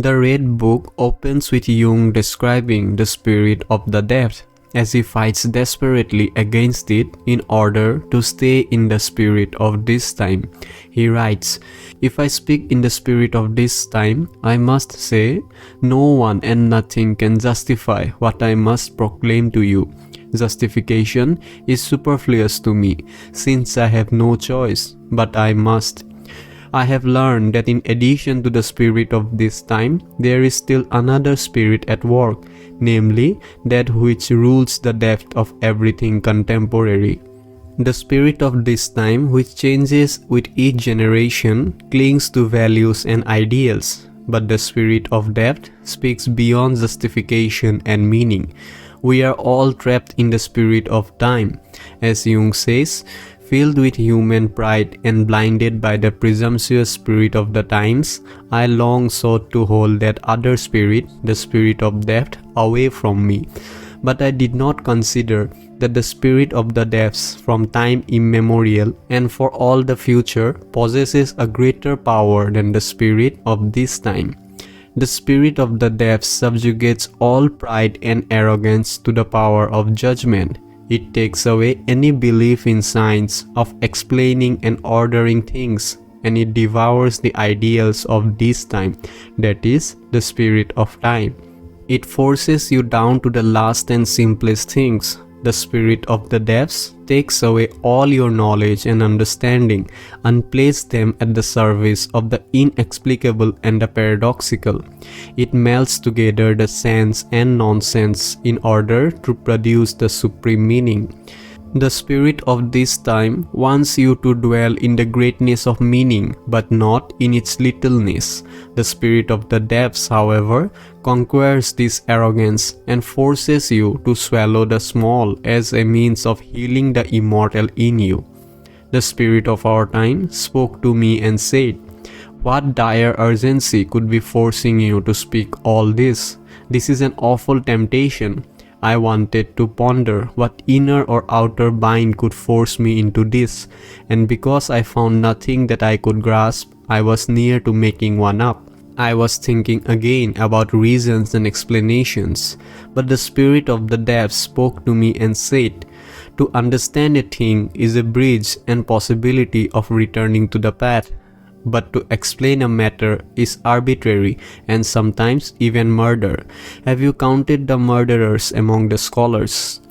The Red Book opens with Jung describing the spirit of the depth as he fights desperately against it in order to stay in the spirit of this time. He writes, "If I speak in the spirit of this time, I must say, no one and nothing can justify what I must proclaim to you. Justification is superfluous to me, since I have no choice, but I must. I have learned that in addition to the spirit of this time, there is still another spirit at work, namely that which rules the depth of everything contemporary. The spirit of this time, which changes with each generation, clings to values and ideals, but the spirit of depth speaks beyond justification and meaning. We are all trapped in the spirit of time, as Jung says, filled with human pride and blinded by the presumptuous spirit of the times. I long sought to hold that other spirit, the spirit of depth, away from me. But I did not consider that the spirit of the depths from time immemorial and for all the future possesses a greater power than the spirit of this time. The spirit of the depths subjugates all pride and arrogance to the power of judgment. It takes away any belief in science of explaining and ordering things, and it devours the ideals of this time, that is, the spirit of time. It forces you down to the last and simplest things. The spirit of the depths takes away all your knowledge and understanding and places them at the service of the inexplicable and the paradoxical. It melts together the sense and nonsense in order to produce the supreme meaning. The spirit of this time wants you to dwell in the greatness of meaning, but not in its littleness. The spirit of the depths, however, conquers this arrogance and forces you to swallow the small as a means of healing the immortal in you. The spirit of our time spoke to me and said, "What dire urgency could be forcing you to speak all this? This is an awful temptation." I wanted to ponder what inner or outer bind could force me into this, and because I found nothing that I could grasp, I was near to making one up. I was thinking again about reasons and explanations, but the spirit of the depths spoke to me and said, "To understand a thing is a bridge and possibility of returning to the path. But to explain a matter is arbitrary and sometimes even murder. Have you counted the murderers among the scholars?"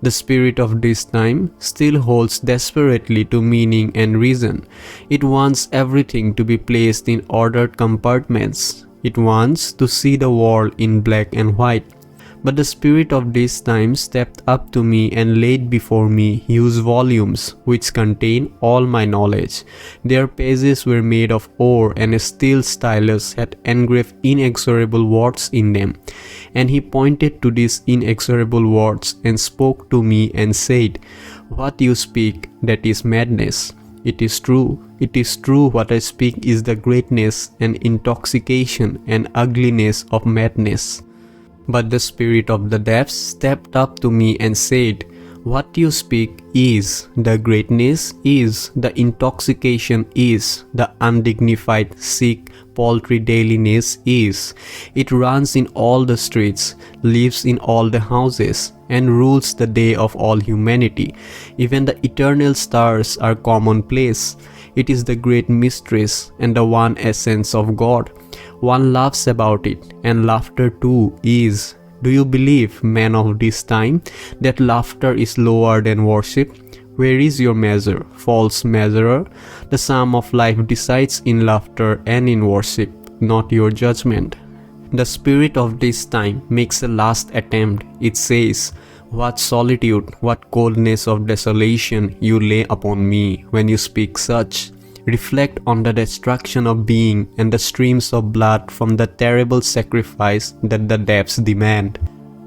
The spirit of this time still holds desperately to meaning and reason. It wants everything to be placed in ordered compartments. It wants to see the world in black and white. But the spirit of this time stepped up to me and laid before me huge volumes which contain all my knowledge. Their pages were made of ore, and a steel stylus had engraved inexorable words in them. And he pointed to these inexorable words and spoke to me and said, "What you speak, that is madness. It is true. It is true what I speak is the greatness and intoxication and ugliness of madness." But the spirit of the depths stepped up to me and said, "What you speak is, the greatness is, the intoxication is, the undignified, sick, paltry dailiness is. It runs in all the streets, lives in all the houses, and rules the day of all humanity. Even the eternal stars are commonplace. It is the great mistress and the one essence of God. One laughs about it, and laughter too is. Do you believe, man of this time, that laughter is lower than worship? Where is your measure, false measurer? The sum of life decides in laughter and in worship, not your judgment." The spirit of this time makes a last attempt. It says, "What solitude, what coldness of desolation you lay upon me when you speak such. Reflect on the destruction of being and the streams of blood from the terrible sacrifice that the depths demand."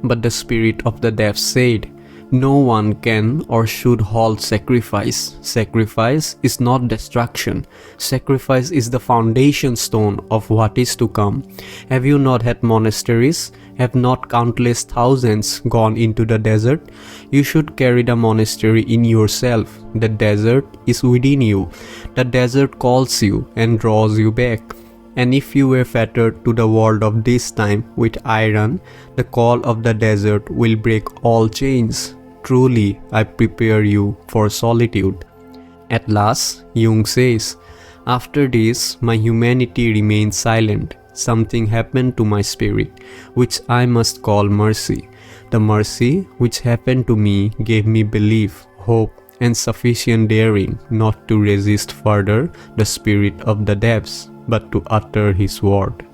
But the spirit of the depths said, "No one can or should halt sacrifice. Sacrifice is not destruction. Sacrifice is the foundation stone of what is to come. Have you not had monasteries? Have not countless thousands gone into the desert? You should carry the monastery in yourself. The desert is within you. The desert calls you and draws you back. And if you were fettered to the world of this time with iron, the call of the desert will break all chains. Truly, I prepare you for solitude. At last, Jung says, after this, my humanity remained silent. Something happened to my spirit, which I must call mercy. The mercy which happened to me gave me belief, hope, and sufficient daring not to resist further the spirit of the depths, but to utter his word.